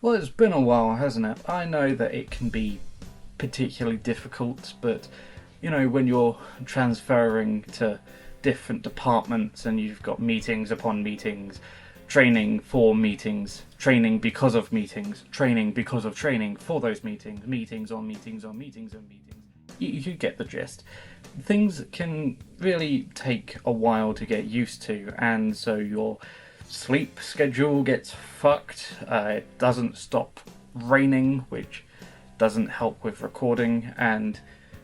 Well, it's been a while, hasn't it? I know that it can be particularly difficult, but you know, when you're transferring to different departments and you've got meetings upon meetings, training for meetings, training because of meetings, training because of training for those meetings, meetings on meetings on meetings on meetings, you get the gist. Things can really take a while to get used to, and so your sleep schedule gets fucked. It doesn't stop raining, which doesn't help with recording, and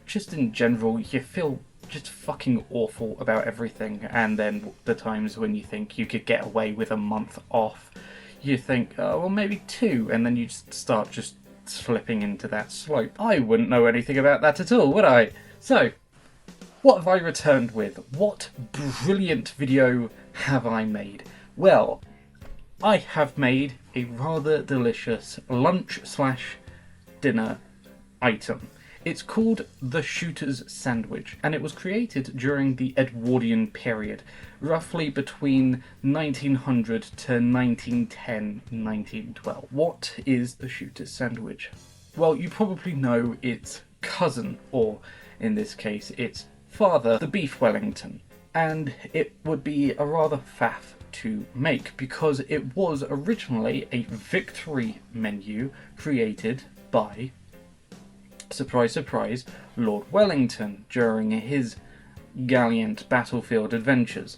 just in general, you feel just fucking awful about everything. And then the times when you think you could get away with a month off, you think, oh, well, maybe two, and then you just start just slipping into that slope. I wouldn't know anything about that at all, would I? So, what have I returned with? What brilliant video have I made? Well, I have made a rather delicious lunch/dinner item. It's called the Shooter's Sandwich, and it was created during the Edwardian period, roughly between 1900 to 1910-1912. What is the Shooter's Sandwich? Well, you probably know its cousin, or in this case, its father, the beef Wellington, and it would be a rather faff to make because it was originally a victory menu created by, surprise surprise, Lord Wellington during his gallant battlefield adventures.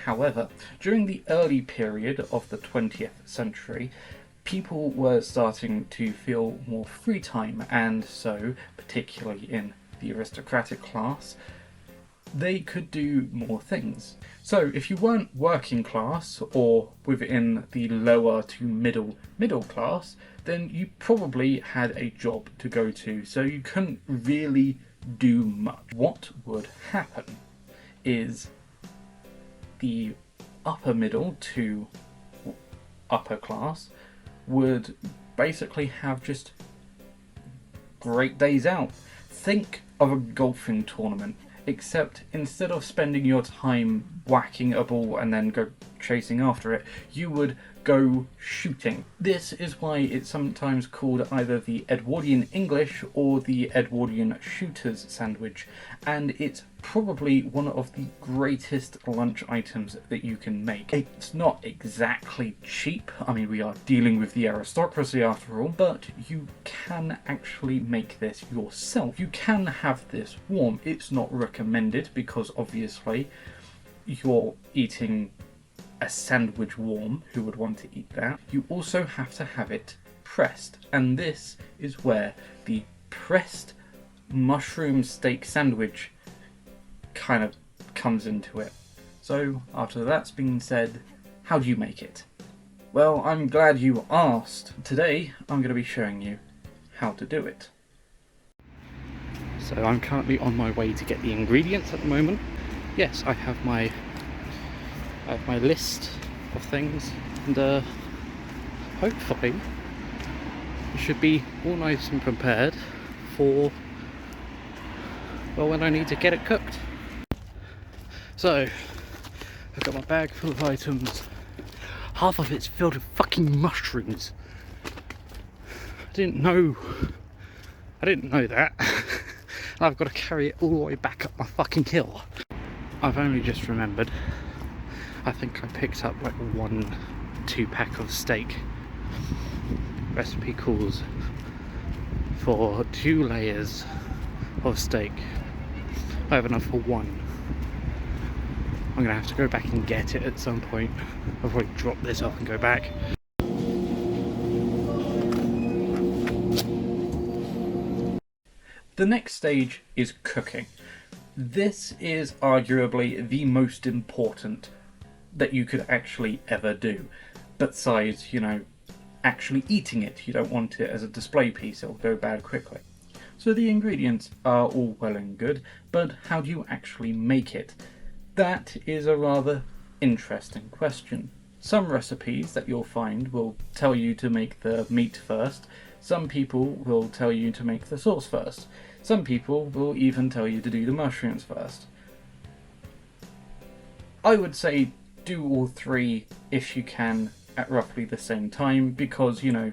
However, during the early period of the 20th century, people were starting to feel more free time, and so, particularly in the aristocratic class, they could do more things. So if you weren't working class or within the lower to middle class, then you probably had a job to go to, so you couldn't really do much. What would happen is the upper middle to upper class would basically have just great days out. Think of a golfing tournament, except instead of spending your time whacking a ball and then go chasing after it, you would go shooting. This is why it's sometimes called either the Edwardian English or the Edwardian Shooter's Sandwich, and it's probably one of the greatest lunch items that you can make. It's not exactly cheap, I mean, we are dealing with the aristocracy after all, but you can actually make this yourself. You can have this warm. It's not recommended because obviously you're eating a sandwich warm. Who would want to eat that? You also have to have it pressed, and this is where the pressed mushroom steak sandwich kind of comes into it. So after that's been said, how do you make it? Well, I'm glad you asked. Today I'm going to be showing you how to do it. So I'm currently on my way to get the ingredients at the moment. Yes, I have my list of things, and hopefully it should be all nice and prepared for, well, when I need to get it cooked. So I've got my bag full of items. Half of it's filled with fucking mushrooms. I didn't know that. I've got to carry it all the way back up my fucking hill. I've only just remembered, I think I picked up like 1-2 pack of steak. Recipe calls for 2 layers of steak. I have enough for 1. I'm gonna have to go back and get it at some point. I'll probably drop this off and go back. The next stage is cooking. This is arguably the most important that you could actually ever do. Besides, you know, actually eating it. You don't want it as a display piece, it'll go bad quickly. So the ingredients are all well and good, but how do you actually make it? That is a rather interesting question. Some recipes that you'll find will tell you to make the meat first. Some people will tell you to make the sauce first. Some people will even tell you to do the mushrooms first. I would say do all 3 if you can at roughly the same time, because, you know,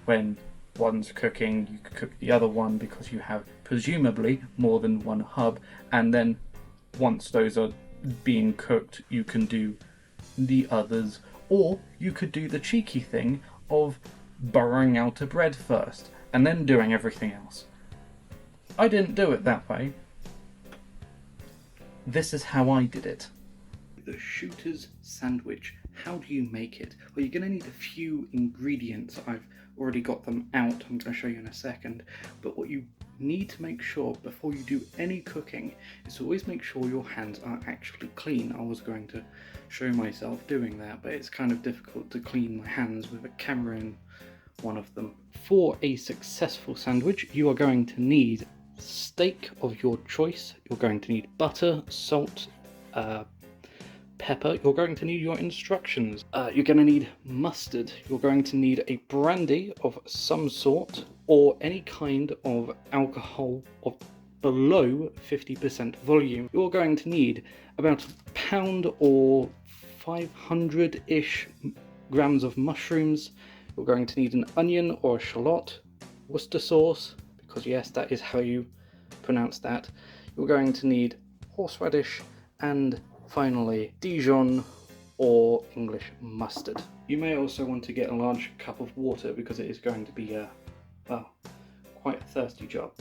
when one's cooking, you could cook the other one because you have presumably more than one hub, and then once those are being cooked, you can do the others, or you could do the cheeky thing of burrowing out a bread first and then doing everything else. I didn't do it that way. This is how I did it. The shooter's sandwich. How do you make it? Well, you're going to need a few ingredients. I've already got them out. I'm going to show you in a second. But what you need to make sure before you do any cooking is to always make sure your hands are actually clean. I was going to show myself doing that, but it's kind of difficult to clean my hands with a camera in one of them. For a successful sandwich, you are going to need steak of your choice. You're going to need butter, salt, pepper. You're going to need your instructions. You're going to need mustard. You're going to need a brandy of some sort or any kind of alcohol of below 50% volume. You're going to need about a pound or 500-ish grams of mushrooms. You're going to need an onion or a shallot, Worcester sauce, because yes, that is how you pronounce that. You're going to need horseradish, and finally Dijon or English mustard. You may also want to get a large cup of water because it is going to be well, quite a thirsty job.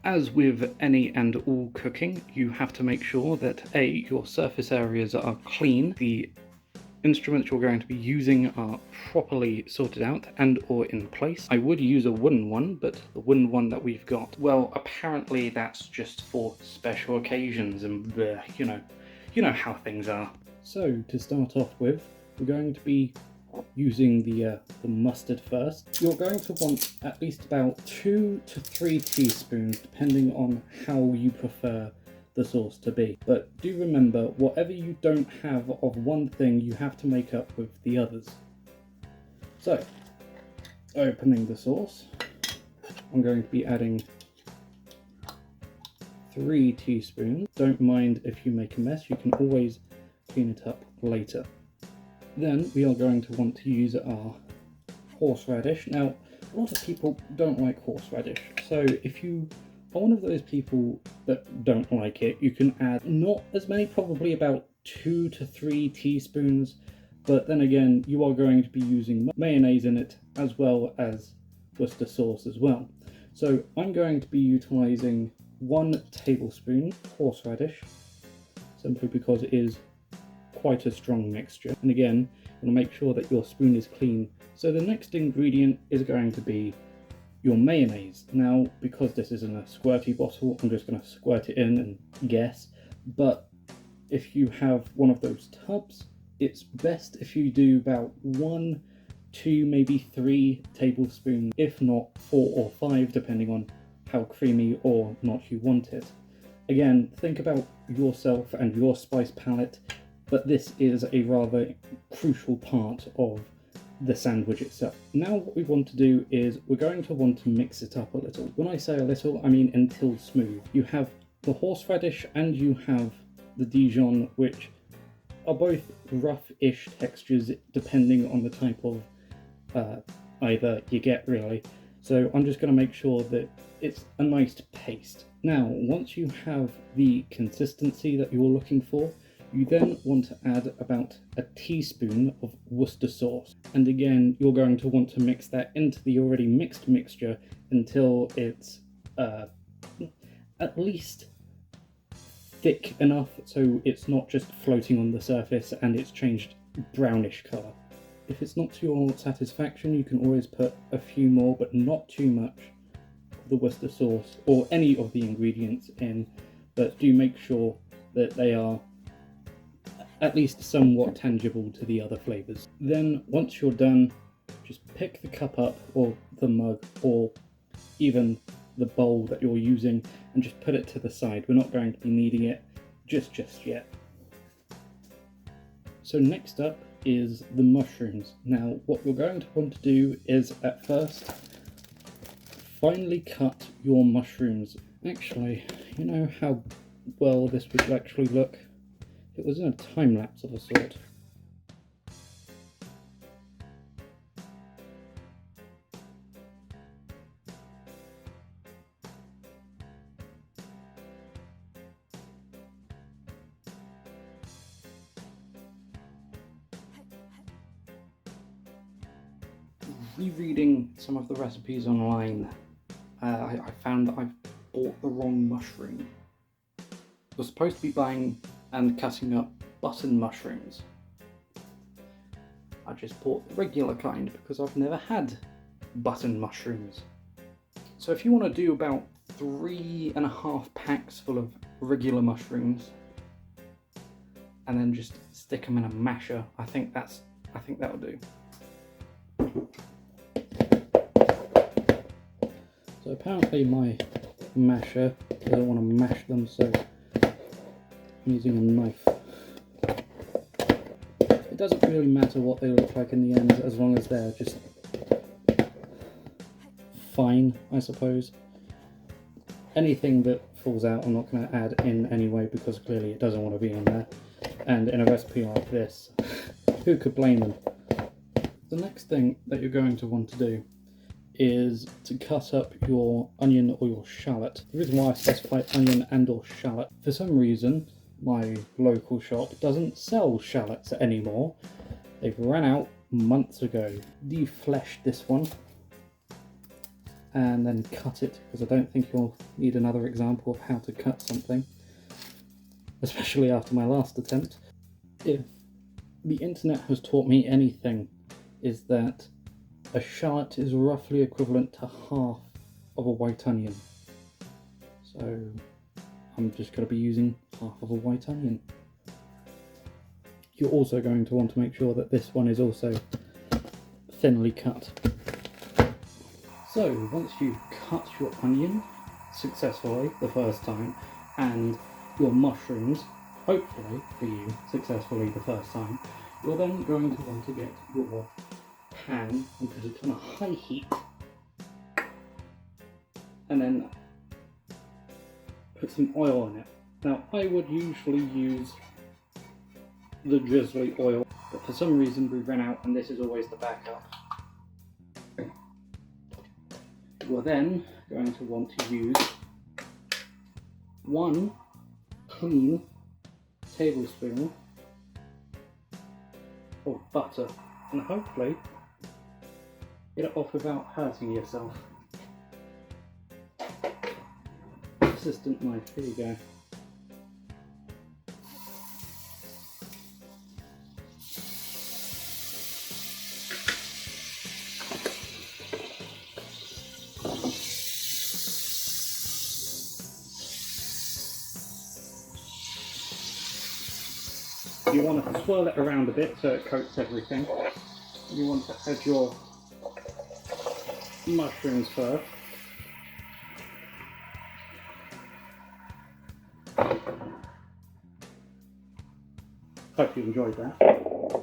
As with any and all cooking, you have to make sure that A, your surface areas are clean, the instruments you're going to be using are properly sorted out and or in place. I would use a wooden one, but the wooden one that we've got, well, apparently that's just for special occasions and you know how things are. So to start off with, we're going to be using the mustard first. You're going to want at least about 2 to 3 teaspoons depending on how you prefer the sauce to be. But do remember, whatever you don't have of one thing, you have to make up with the others. So, opening the sauce, I'm going to be adding 3 teaspoons. Don't mind if you make a mess, you can always clean it up later. Then we are going to want to use our horseradish. Now, a lot of people don't like horseradish, so if you are one of those people that don't like it, you can add not as many, probably about 2 to 3 teaspoons, but then again, you are going to be using mayonnaise in it as well as Worcester sauce as well. So I'm going to be utilising 1 tablespoon horseradish, simply because it is quite a strong mixture. And again, you want to make sure that your spoon is clean. So the next ingredient is going to be your mayonnaise. Now, because this is in a squirty bottle, I'm just going to squirt it in and guess. But if you have one of those tubs, it's best if you do about 1, 2, maybe 3 tablespoons, if not 4 or 5, depending on how creamy or not you want it. Again, think about yourself and your spice palette, but this is a rather crucial part of the sandwich itself. Now what we want to do is we're going to want to mix it up a little. When I say a little, I mean until smooth. You have the horseradish and you have the Dijon, which are both rough-ish textures depending on the type of either you get, really. So I'm just going to make sure that it's a nice paste. Now, once you have the consistency that you're looking for, you then want to add about a teaspoon of Worcester sauce. And again, you're going to want to mix that into the already mixed mixture until it's at least thick enough so it's not just floating on the surface and it's changed brownish colour. If it's not to your satisfaction, you can always put a few more, but not too much, of the Worcester sauce or any of the ingredients in, but do make sure that they are at least somewhat tangible to the other flavours. Then once you're done, just pick the cup up or the mug or even the bowl that you're using and just put it to the side. We're not going to be needing it just yet. So next up is the mushrooms. Now what you're going to want to do is at first finely cut your mushrooms. Actually, you know how well this would actually look? It was in a time lapse of a sort. rereading some of the recipes online, I found that I've bought the wrong mushroom. I was supposed to be buying and cutting up button mushrooms. I just bought the regular kind because I've never had button mushrooms. So if you want to do about 3.5 packs full of regular mushrooms and then just stick them in a masher, I think that'll do. So apparently my masher doesn't want to mash them, so I'm using a knife. It doesn't really matter what they look like in the end, as long as they're just fine, I suppose. Anything that falls out I'm not going to add in anyway, because clearly it doesn't want to be in there. And in a recipe like this, who could blame them? The next thing that you're going to want to do is to cut up your onion or your shallot. The reason why I specify onion and or shallot, for some reason my local shop doesn't sell shallots anymore. They've run out months ago. Deflesh this one and then cut it, because I don't think you'll need another example of how to cut something, especially after my last attempt. If the internet has taught me anything, is that a shallot is roughly equivalent to half of a white onion. So I'm just going to be using half of a white onion. You're also going to want to make sure that this one is also thinly cut. So once you've cut your onion successfully the first time, and your mushrooms, hopefully for you, successfully the first time, you're then going to want to get your pan and put it on a high heat, and then put some oil in it. Now I would usually use the drizzly oil, but for some reason we ran out and this is always the backup. You're then going to want to use 1 clean tablespoon of butter, and hopefully get it off without hurting yourself. Assistant knife, here you go. You want to swirl it around a bit so it coats everything. You want to add your mushrooms first. Hope you enjoyed that.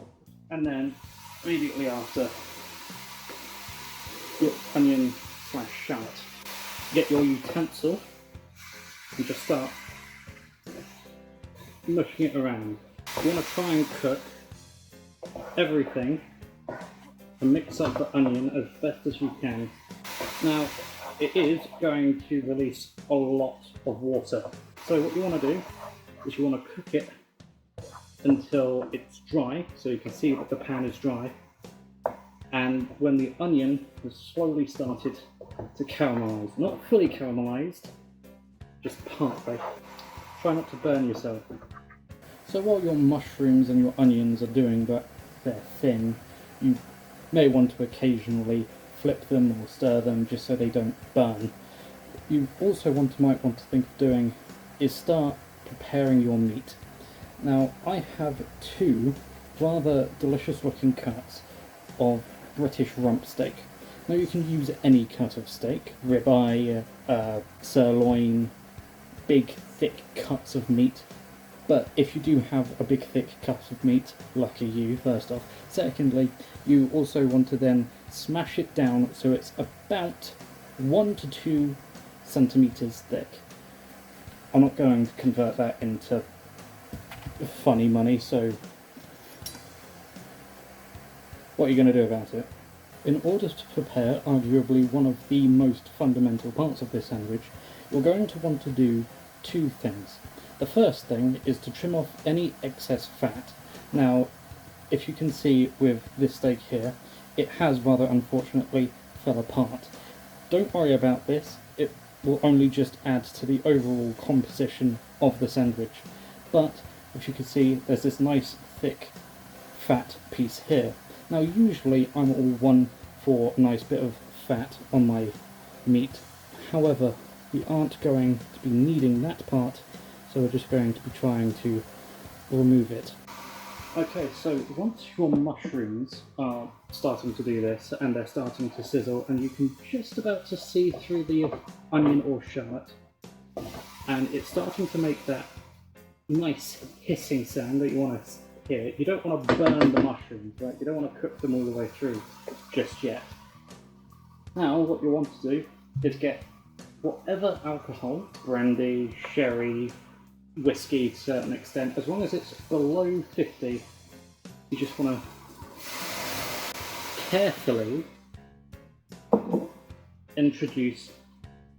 And then immediately after, your onion / shallot. Get your utensil and just start mushing it around. You want to try and cook everything and mix up the onion as best as you can. Now, it is going to release a lot of water. So what you want to do is you want to cook it until it's dry, so you can see that the pan is dry. And when the onion has slowly started to caramelise, not fully caramelised, just partly. Try not to burn yourself. So while your mushrooms and your onions are doing their thing, you may want to occasionally flip them or stir them just so they don't burn. You also might want to think of doing is start preparing your meat. Now I have 2 rather delicious looking cuts of British rump steak. Now you can use any cut of steak, ribeye, sirloin, big thick cuts of meat. But if you do have a big thick cut of meat, lucky you, first off. Secondly, you also want to then smash it down so it's about 1 to 2 centimetres thick. I'm not going to convert that into funny money, so what are you going to do about it? In order to prepare arguably one of the most fundamental parts of this sandwich, you're going to want to do 2 things. The first thing is to trim off any excess fat. Now, if you can see with this steak here, it has rather unfortunately fell apart. Don't worry about this, it will only just add to the overall composition of the sandwich. But, as you can see, there's this nice thick fat piece here. Now usually I'm all one for a nice bit of fat on my meat, however we aren't going to be needing that part, so we're just going to be trying to remove it. Okay, so once your mushrooms are starting to do this and they're starting to sizzle and you can just about to see through the onion or shallot, and it's starting to make that nice hissing sound that you want to hear. You don't want to burn the mushrooms, right? You don't want to cook them all the way through just yet. Now what you want to do is get whatever alcohol, brandy, sherry, whiskey to a certain extent, as long as it's below 50, you just want to carefully introduce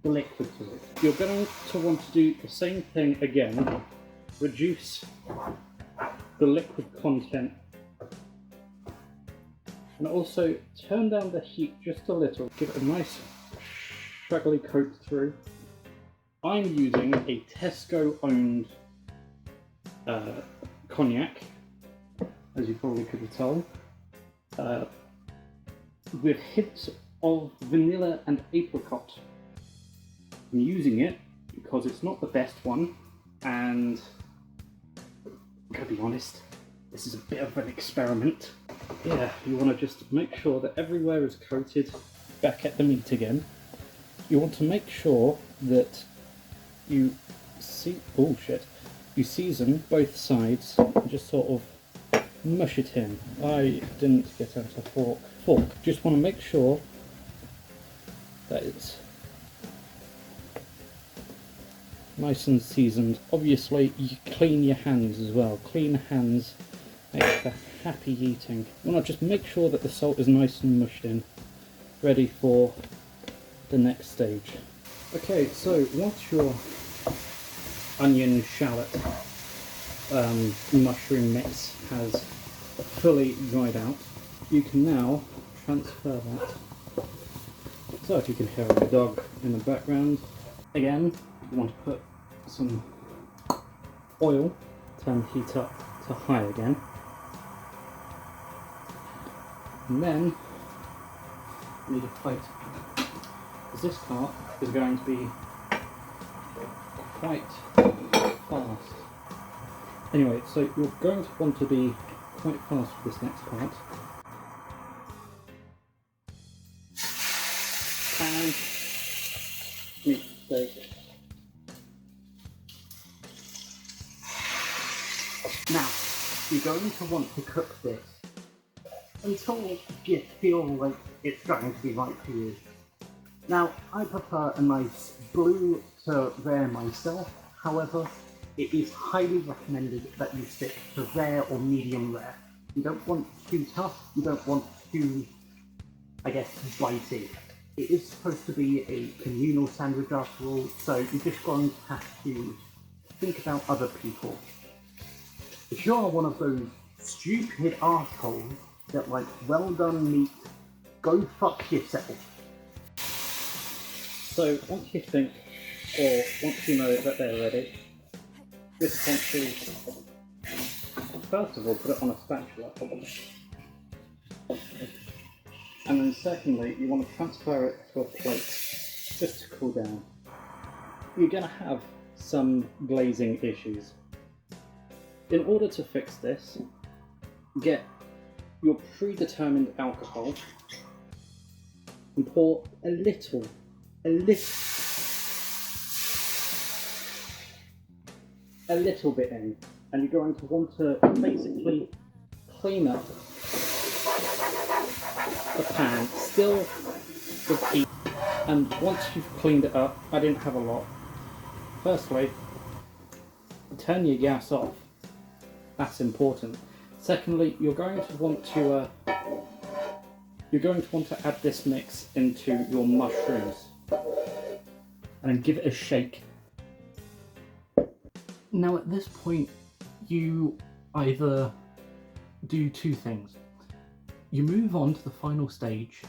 the liquid to it. You're going to want to do the same thing again, reduce the liquid content and also turn down the heat just a little, give it a nice struggly coat through. I'm using a Tesco owned cognac, as you probably could have told, with hints of vanilla and apricot. I'm using it because it's not the best one, and I'm gonna be honest, this is a bit of an experiment. Yeah, you want to just make sure that everywhere is coated. Back at the meat again, you want to make sure that you season both sides and just sort of mush it in. I didn't get out a fork. Just want to make sure that it's nice and seasoned. Obviously you clean your hands as well. Clean hands make for happy eating. You want to just make sure that the salt is nice and mushed in, ready for the next stage. Okay, so once your onion shallot mushroom mix has fully dried out, you can now transfer that. So if you can hear a dog in the background, again you want to put some oil, turn heat up to high again, and then you need a plate, because this part is going to be quite fast. Anyway, so you're going to want to be quite fast for this next part. And meat steak. Now, you're going to want to cook this until you feel like it's going to be right for you. Now, I prefer a nice blue to rare myself, however, it is highly recommended that you stick to rare or medium rare. You don't want too tough, you don't want too, I guess, bitey. It is supposed to be a communal sandwich after all, so you're just going to have to think about other people. If you're one of those stupid assholes that like well done meat, go fuck yourself. So once you think, or once you know that they're ready, just want to, first of all, put it on a spatula. And then secondly, you want to transfer it to a plate, just to cool down. You're going to have some glazing issues. In order to fix this, get your predetermined alcohol and pour a little bit in, and you're going to want to basically clean up the pan, still repeat, and once you've cleaned it up, I didn't have a lot. Firstly, turn your gas off. That's important. Secondly, you're going to want to add this mix into your mushrooms and then give it a shake. Now at this point, you either do two things. you move on to the final stage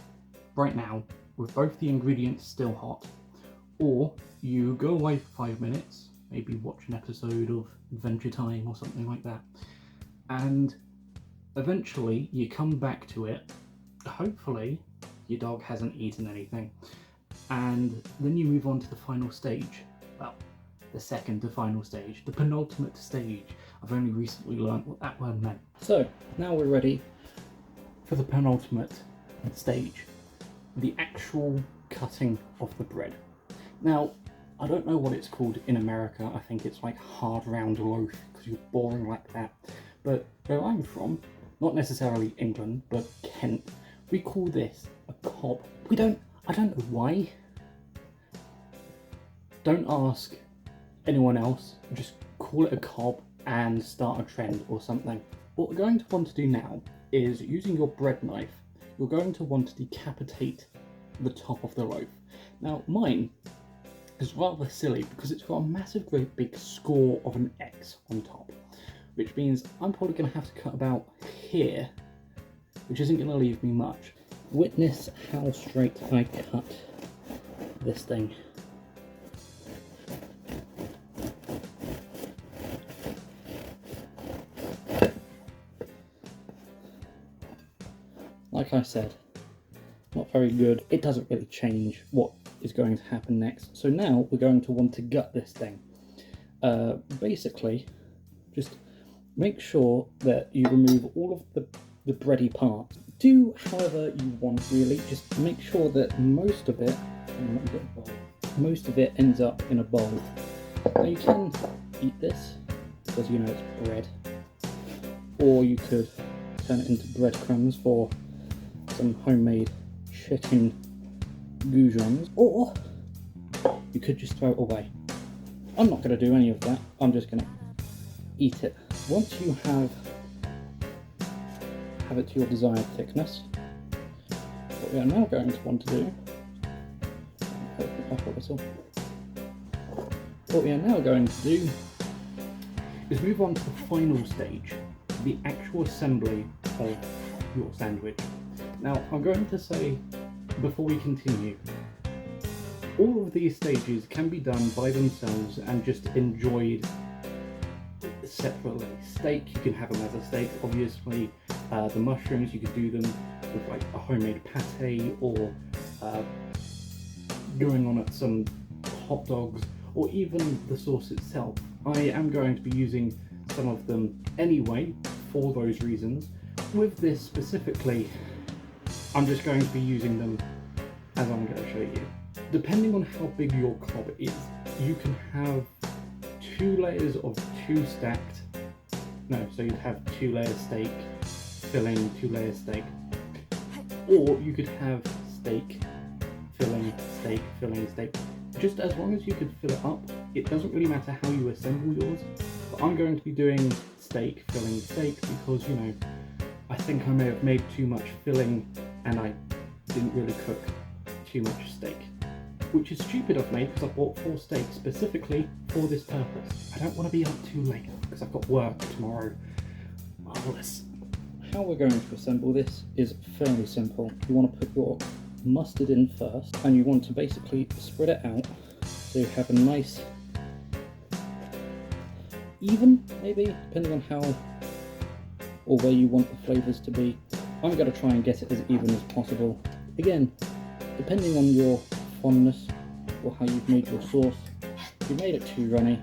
right now with both the ingredients still hot, or you go away for 5 minutes, maybe watch an episode of Adventure Time or something like that, and eventually you come back to it. Hopefully your dog hasn't eaten anything, and then you move on to the final stage. Well, the second to final stage, the penultimate stage. I've only recently learned what that word meant. So now we're ready for the penultimate stage, the actual cutting of the bread. Now, I don't know what it's called in America. I think it's like hard round loaf because you're boring like that. But where I'm from, not necessarily England, but Kent, we call this a cob. I don't know why. Don't ask anyone else, just call it a cob and start a trend or something. What we're going to want to do now is, using your bread knife, you're going to want to decapitate the top of the loaf. Now mine is rather silly because it's got a massive great big score of an X on top, which means I'm probably going to have to cut about here, which isn't going to leave me much. Witness how straight I cut this thing. Like I said, not very good. It doesn't really change what is going to happen next. So now we're going to want to gut this thing. Basically, just make sure that you remove all of the bready parts. Do however you want, really. Just make sure that most of it ends up in a bowl. Now you can eat this because you know it's bread, or you could turn it into breadcrumbs for some homemade chicken goujons, or you could just throw it away. I'm not going to do any of that. I'm just going to eat it. Once you have it to your desired thickness, what we are now going to want to do, what we are now going to do is move on to the final stage, the actual assembly of your sandwich. Now, I'm going to say, before we continue, all of these stages can be done by themselves and just enjoyed separately. Steak, you can have them as a steak, obviously. The mushrooms, you could do them with like a homemade pate, or going on at some hot dogs, or even the sauce itself. I am going to be using some of them anyway for those reasons. With this specifically, I'm just going to be using them as I'm going to show you. Depending on how big your cob is, you can have 2 layers of 2 stacked. No, so you'd have 2 layers steak, filling, 2 layers steak. Or you could have steak, filling, steak, filling, steak. Just as long as you could fill it up, it doesn't really matter how you assemble yours. But I'm going to be doing steak, filling, steak because, you know, I think I may have made too much filling and I didn't really cook too much steak. Which is stupid of me because I bought 4 steaks specifically for this purpose. I don't want to be up too late because I've got work tomorrow. Marvellous. How we're going to assemble this is fairly simple. You want to put your mustard in first, and you want to basically spread it out so you have a nice even, maybe, depending on how or where you want the flavours to be. I'm going to try and get it as even as possible. Again, depending on your fondness or how you've made your sauce. If you made it too runny,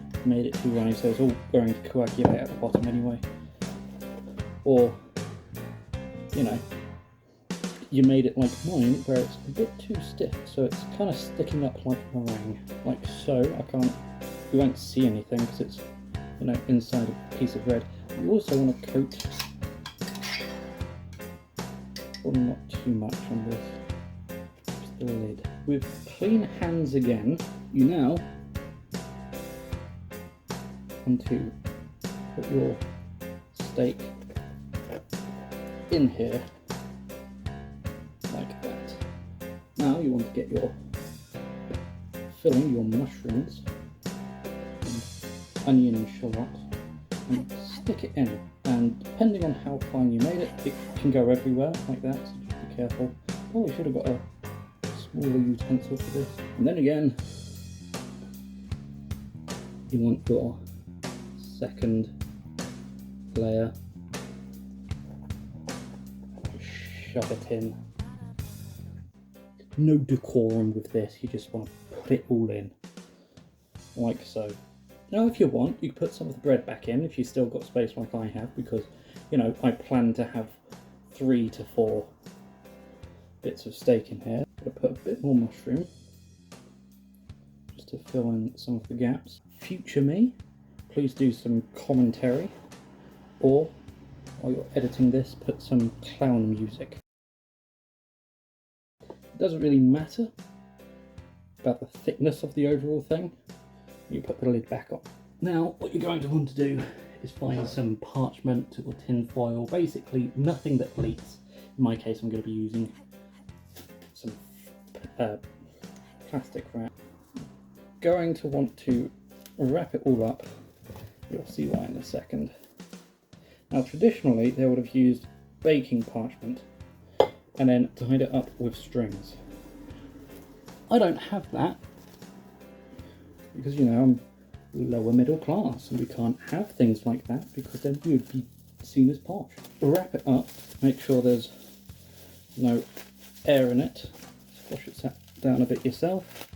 so it's all going to coagulate at the bottom anyway. Or, you know, you made it like mine where it's a bit too stiff, so it's kind of sticking up like meringue, like so. You won't see anything because it's, you know, inside a piece of bread. You also want to coat, or not too much on this, just the lid. With clean hands again, you now want to put your steak in here, like that. Now you want to get your filling, your mushrooms, and onion and shallot, and stick it in. and depending on how fine you made it, it can go everywhere like that, so just be careful. Probably should have got a smaller utensil for this. And then again, you want your second layer, shove it in. No decorum with this, you just want to put it all in, like so. Now if you want, you can put some of the bread back in if you've still got space like I have, because, you know, I plan to have 3 to 4 bits of steak in here. I'm going to put a bit more mushroom, just to fill in some of the gaps. Future me, please do some commentary, or while you're editing this, put some clown music. It doesn't really matter about the thickness of the overall thing. You put the lid back on. Now what you're going to want to do is find some parchment or tin foil, basically nothing that leaks. In my case I'm going to be using some plastic wrap. Going to want to wrap it all up. You'll see why in a second. Now traditionally they would have used baking parchment and then tied it up with strings. I don't have that because, you know, I'm lower middle class and we can't have things like that because then we would be seen as posh. Wrap it up, make sure there's no air in it. Squash it down a bit yourself.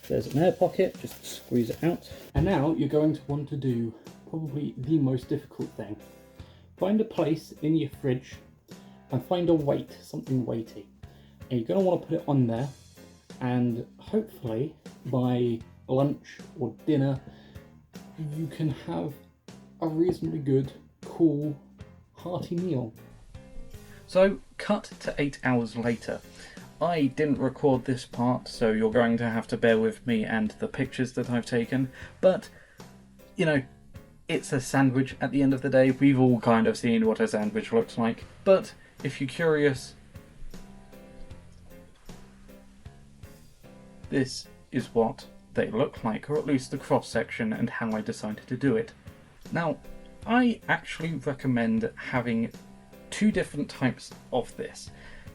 There's an air pocket, just squeeze it out. And now you're going to want to do probably the most difficult thing. Find a place in your fridge and find a weight, something weighty. And you're going to want to put it on there, and hopefully by lunch or dinner you can have a reasonably good, cool, hearty meal. So, cut to 8 hours later. I didn't record this part, so you're going to have to bear with me and the pictures that I've taken, but, you know, it's a sandwich at the end of the day. We've all kind of seen what a sandwich looks like, but if you're curious, this is what they look like, or at least the cross section and how I decided to do it. Now, I actually recommend having 2 different types of this.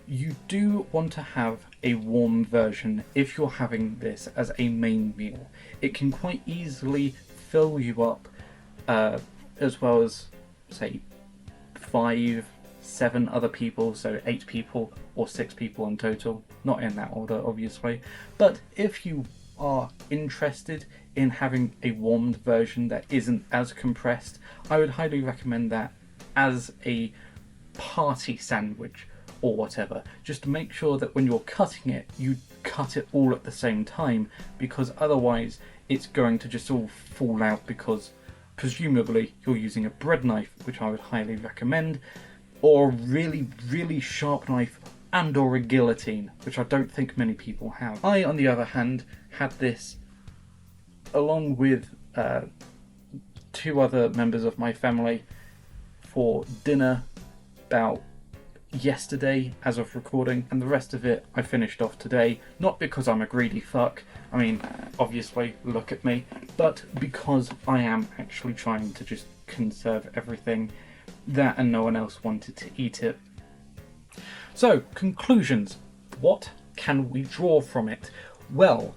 You do want to have a warm version if you're having this as a main meal. It can quite easily fill you up, as well as, say, 5, 7 other people, so 8 people or 6 people in total. Not in that order, obviously. But if you are interested in having a warmed version that isn't as compressed, I would highly recommend that as a party sandwich or whatever. Just make sure that when you're cutting it, you cut it all at the same time, because otherwise it's going to just all fall out, because presumably you're using a bread knife, which I would highly recommend, or a really, really sharp knife, and or a guillotine, which I don't think many people have. I, on the other hand, had this along with 2 other members of my family for dinner about yesterday as of recording, and the rest of it I finished off today, not because I'm a greedy fuck, I mean, obviously, look at me, but because I am actually trying to just conserve everything. That and no one else wanted to eat it. So, conclusions. What can we draw from it? Well,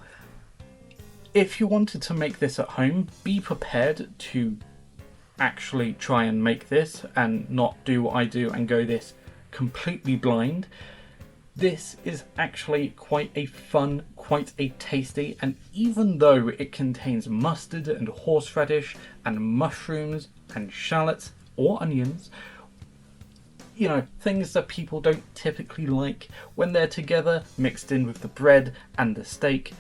if you wanted to make this at home, be prepared to actually try and make this and not do what I do and go this completely blind. This is actually quite a fun, quite a tasty, and even though it contains mustard and horseradish and mushrooms and shallots or onions, you know, things that people don't typically like, when they're together mixed in with the bread and the steak,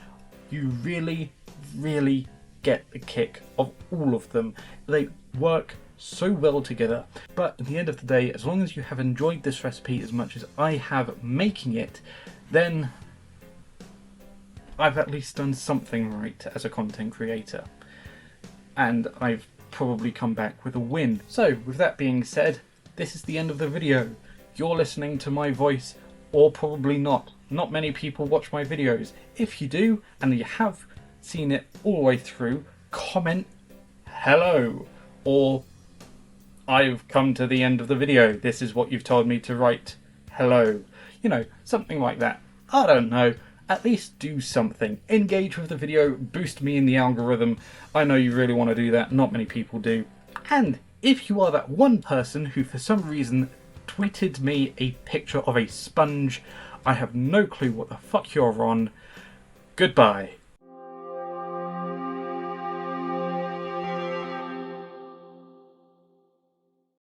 you really, really get the kick of all of them. They work so well together. But at the end of the day, as long as you have enjoyed this recipe as much as I have making it, then I've at least done something right as a content creator, and I've probably come back with a win. So with that being said, this is the end of the video. You're listening to my voice, or probably not. Not many people watch my videos. If you do, and you have seen it all the way through, comment hello, or I've come to the end of the video. This is what you've told me to write. Hello. You know, something like that. I don't know. At least do something. Engage with the video, boost me in the algorithm. I know you really want to do that, not many people do. And if you are that one person who for some reason tweeted me a picture of a sponge, I have no clue what the fuck you're on. Goodbye.